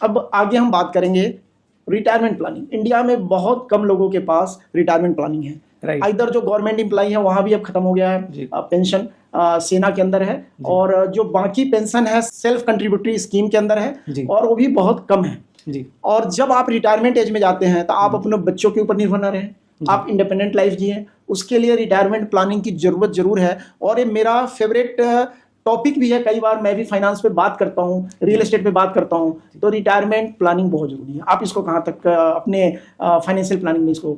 अब आगे हम बात करेंगे रिटायरमेंट प्लानिंग। इंडिया में बहुत कम लोगों के पास रिटायरमेंट प्लानिंग है। राइट। इधर जो गवर्नमेंट एम्प्लॉई है वहां भी अब खत्म हो गया है पेंशन, सेना के अंदर है, और जो बाकी पेंशन है सेल्फ कंट्रीब्यूटरी स्कीम के अंदर है, और वो भी बहुत कम है जी। और जब आप रिटायरमेंट एज में जाते हैं तो आप अपने बच्चों के ऊपर निर्भर न रहें, आप इंडिपेंडेंट लाइफ जिए, उसके लिए रिटायरमेंट प्लानिंग की जरूरत जरूर है। और ये मेरा फेवरेट टॉपिक भी है, कई बार मैं भी फाइनेंस पे बात करता हूँ, रियल एस्टेट पे बात करता हूँ, तो रिटायरमेंट प्लानिंग बहुत जरूरी है। आप इसको कहाँ तक अपने फाइनेंशियल प्लानिंग में इसको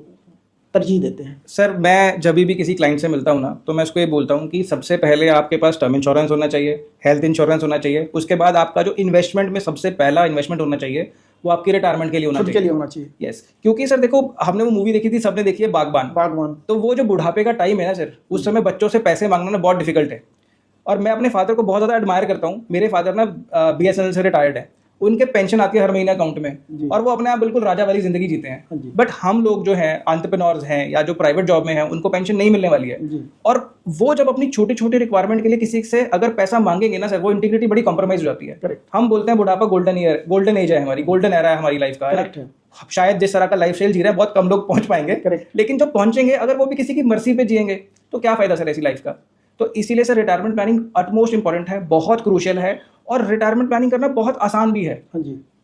तरजीह देते हैं? सर, मैं जब भी किसी क्लाइंट से मिलता हूँ ना, तो मैं उसको ये बोलता हूँ कि सबसे पहले आपके पास टर्म इंश्योरेंस होना चाहिए, हेल्थ इंश्योरेंस होना चाहिए, उसके बाद आपका जो इन्वेस्टमेंट में सबसे पहला इन्वेस्टमेंट होना चाहिए वो आपकी रिटायरमेंट के लिए होना चाहिए। यस, क्योंकि सर देखो, हमने वो मूवी देखी थी, सबने देखी है बागबान। तो वो जो बुढ़ापे का टाइम है ना सर, उस समय बच्चों से पैसे मांगना ना बहुत डिफिकल्ट है। और मैं अपने फादर को बहुत ज़्यादा एडमायर करता हूँ। मेरे फादर ना BSNL से रिटायर्ड है, उनके पेंशन आती है हर महीने अकाउंट में, और वो अपने आप बिल्कुल राजा वाली जिंदगी जीते हैं। बट हम लोग जो हैं एंटरप्रेन्योर्स हैं या जो प्राइवेट जॉब में हैं, उनको पेंशन नहीं मिलने वाली है। और वो जब अपनी छोटी छोटी रिक्वायरमेंट के लिए किसी से अगर पैसा मांगेंगे ना सर, वो इंटीग्रिटी बड़ी कॉम्प्रोमाइज हो जाती है। हम बोलते हैं बुढ़ापा गोल्डन एज है हमारी, गोल्डन एरा है हमारी लाइफ का। शायद जिस तरह का लाइफ स्टाइल जी रहा है बहुत कम लोग पहुंच पाएंगे, लेकिन जब पहुंचेंगे, अगर वो भी किसी की मर्जी पे जिएंगे, तो क्या फायदा सर ऐसी लाइफ का। तो इसीलिए sir retirement planning utmost important है, बहुत क्रूशियल है, और रिटायरमेंट प्लानिंग करना बहुत आसान भी है।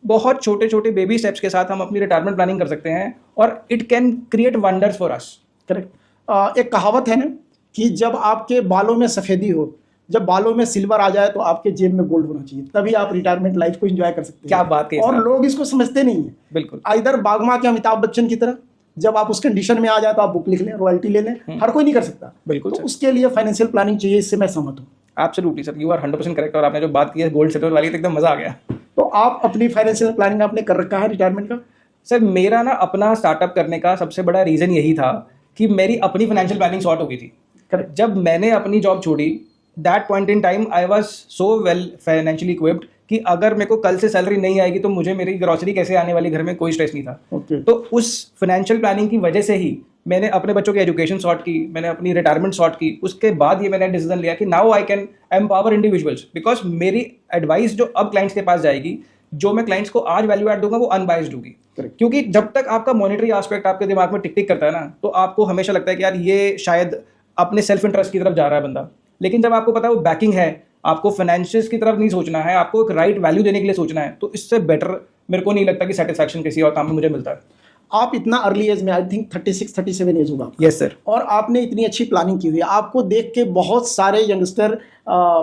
बहुत छोटे छोटे बेबी स्टेप्स के साथ हम अपनी रिटायरमेंट प्लानिंग कर सकते हैं, और it can create wonders for us. Correct. एक कहावत है ना कि जब आपके बालों में सफेदी हो, जब बालों में सिल्वर आ जाए, तो आपके जेब में गोल्ड होना चाहिए, तभी आप रिटायरमेंट लाइफ को एंजॉय कर सकते हैं। क्या बात है। और लोग इसको समझते नहीं है। बिल्कुल। इधर बागमा के अमिताभ बच्चन की तरह, जब आप उस कंडीशन में आ जाए तो आप बुक लिख लें, रॉयल्टी ले लें, हर कोई नहीं कर सकता। बिल्कुल। तो उसके लिए फाइनेंशियल प्लानिंग चाहिए, इससे मैं सहमत हूँ। Absolutely sir, you are 100% correct. और आपने जो बात की है गोल्ड सेटल वाली, तो एकदम मजा आ गया। तो आप अपनी फाइनेंशियल प्लानिंग आपने कर रखा है रिटायरमेंट का? सर, मेरा ना अपना स्टार्टअप करने का सबसे बड़ा रीजन यही था कि मेरी अपनी फाइनेंशियल प्लानिंग शॉर्ट हो गई थी। करेक्ट। जब मैंने अपनी जॉब छोड़ी, that point in time I was so well financially equipped कि अगर मेरे को कल से सैलरी नहीं आएगी तो मुझे मेरी ग्रोसरी कैसे आने वाली, घर में कोई स्ट्रेस नहीं था। तो उस फाइनेंशियल प्लानिंग की वजह से ही मैंने अपने बच्चों की एजुकेशन सॉर्ट की, मैंने अपनी रिटायरमेंट सॉर्ट की। उसके बाद ये मैंने डिसीजन लिया कि now I can empower individuals, because मेरी एडवाइस जो अब क्लाइंट्स के पास जाएगी, जो मैं क्लाइंट्स को आज वैल्यू ऐड दूंगा, वो अनबाइस्ड होगी। क्योंकि जब तक आपका मॉनिटरी एस्पेक्ट आपके दिमाग में टिक टिक करता है ना, तो आपको हमेशा लगता है कि यार ये शायद अपने सेल्फ इंटरेस्ट की तरफ जा रहा है बंदा। लेकिन जब आपको पता है वो बैकिंग है, आपको फाइनेंशियल्स की तरफ नहीं सोचना है, आपको एक राइट वैल्यू देने के लिए सोचना है, तो इससे बेटर मेरे को नहीं लगता कि सेटिस्फैक्शन किसी और काम में मुझे मिलता है। आप इतना अर्ली एज में, आई थिंक 36-37 एज होगा। Yes sir. और आपने इतनी अच्छी प्लानिंग की हुई है, आपको देख के बहुत सारे यंगस्टर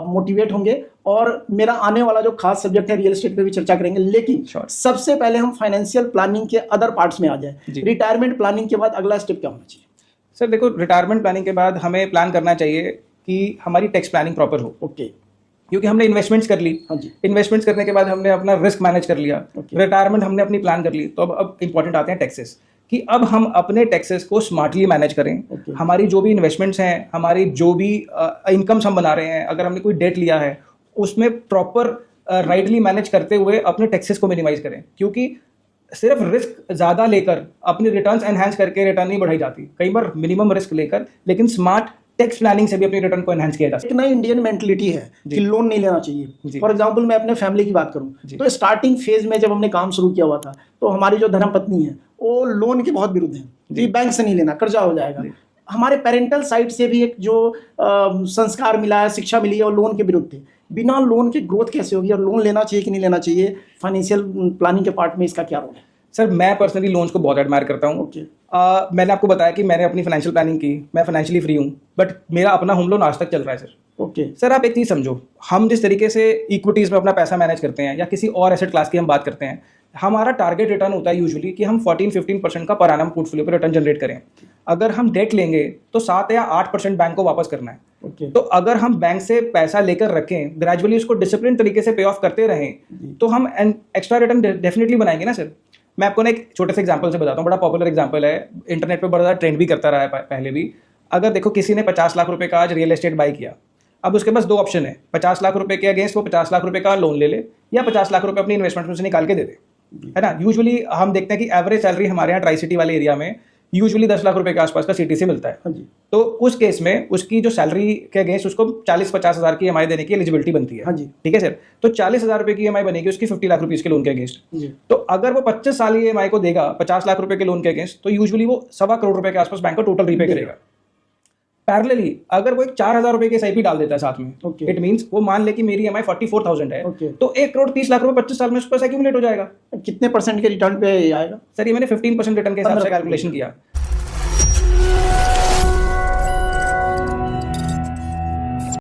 मोटिवेट होंगे। और मेरा आने वाला जो खास सब्जेक्ट है रियल एस्टेट पे भी चर्चा करेंगे, लेकिन सबसे पहले हम फाइनेंशियल प्लानिंग के अदर पार्ट्स में आ जाए। रिटायरमेंट प्लानिंग के बाद अगला स्टेप क्या होना चाहिए? सर देखो, रिटायरमेंट प्लानिंग के बाद हमें प्लान करना चाहिए कि हमारी टैक्स प्लानिंग प्रॉपर हो। ओके। क्योंकि हमने इन्वेस्टमेंट्स कर ली। हाँ जी। इन्वेस्टमेंट्स करने के बाद हमने अपना रिस्क मैनेज कर लिया। रिटायरमेंट हमने अपनी प्लान कर ली। तो अब इंपॉर्टेंट आते हैं टैक्सेस, कि अब हम अपने टैक्सेस को स्मार्टली मैनेज करें। हमारी जो भी इन्वेस्टमेंट्स हैं, हमारी जो भी इनकम्स हम बना रहे हैं, अगर हमने कोई डेट लिया है, उसमें प्रॉपर राइटली मैनेज करते हुए अपने टैक्सेस को मिनिमाइज करें। क्योंकि सिर्फ रिस्क ज़्यादा लेकर अपनी रिटर्न्स एनहांस करके रिटर्न नहीं बढ़ाई जाती, कई बार मिनिमम रिस्क लेकर, लेकिन स्मार्ट टैक्स प्लानिंग से भी अपनी रिटर्न को एनहांस किया जा सकता है। एक नई इंडियन मेंटलिटी है कि लोन नहीं लेना चाहिए। फॉर एग्जांपल मैं अपने फैमिली की बात करूं, तो स्टार्टिंग फेज में जब हमने काम शुरू किया हुआ था, तो हमारी जो धर्मपत्नी है वो लोन के बहुत विरुद्ध है कि बैंक से नहीं लेना, कर्जा हो जाएगा। हमारे पेरेंटल साइड से भी एक जो संस्कार मिला है, शिक्षा मिली है, और लोन के विरुद्ध थे। बिना लोन के ग्रोथ कैसे होगी, और लोन लेना चाहिए कि नहीं लेना चाहिए, फाइनेंशियल प्लानिंग के पार्ट में इसका क्या रोल है? सर, मैं पर्सनली लोन्स को बहुत एडमायर करता हूँ। मैंने आपको बताया कि मैंने अपनी फाइनेंशियल प्लानिंग की, मैं फाइनेंशियली फ्री हूँ, बट मेरा अपना होम लोन आज तक चल रहा है सर। सर, आप एक चीज़ समझो, हम जिस तरीके से इक्विटीज़ में अपना पैसा मैनेज करते हैं या किसी और एसेट क्लास की हम बात करते हैं, हमारा टारगेट रिटर्न होता है यूजुअली कि हम 14-15% का पर एनम पोर्टफोलियो पर रिटर्न जनरेट करें। अगर हम डेट लेंगे तो 7 या 8% बैंक को वापस करना है। तो अगर हम बैंक से पैसा लेकर रखें, ग्रेजुअली उसको डिसिप्लिन तरीके से पे ऑफ करते रहें, तो हम एक्स्ट्रा रिटर्न डेफिनेटली बनाएंगे ना सर। मैं आपको ना एक छोटे से एग्जांपल से बताता हूँ, बड़ा पॉपुलर एग्जांपल है, इंटरनेट पे बड़ा ज़्यादा ट्रेंड भी करता रहा है पहले भी। अगर देखो, किसी ने 50 लाख रुपए का आज रियल एस्टेट बाई किया, अब उसके पास 2 ऑप्शन है, 50 लाख रुपए के अगेंस्ट वो 50 लाख रुपए का लोन ले ले, या 50 लाख रुपए अपनी इन्वेस्टमेंट में से निकाल के दे दे, है ना। यूजुअली हम देखते हैं कि एवरेज सैलरी हमारे यहाँ ट्राई सिटी वाले एरिया में यूजुअली 10 लाख रुपए के आसपास का सीटीसी मिलता है। हाँ जी। तो उस केस में उसकी जो सैलरी के अगेंस्ट उसको 40-50 हज़ार की ईएमआई देने की एलिजिबिलिटी बनती है। हाँ जी। ठीक है सर। तो 40,000 रुपए की ईएमआई बनेगी उसकी 50 लाख रुपीज के लोन के अगेंस्ट। जी। तो अगर वो 25 साल की ईएमआई को देगा 50 लाख रुपए के लोन के अगेंस्ट, तो यूजुअली वो 1.25 करोड़ रुपए के आसपास बैंक को टोटल रीपे करेगा। पैरेलली अगर वो एक 4,000 रुपए की एसआईपी डाल देता है साथ में, Okay. इट मींस वो मान ले कि मेरी ईएमआई 44,000 है, Okay. तो 1 करोड़ 30 लाख रुपए 25 साल में उस पर एक्यूमुलेट हो जाएगा। कितने % के रिटर्न पे आएगा? सर ये मैंने 15% रिटर्न के हिसाब से 15% कैलकुलेशन किया।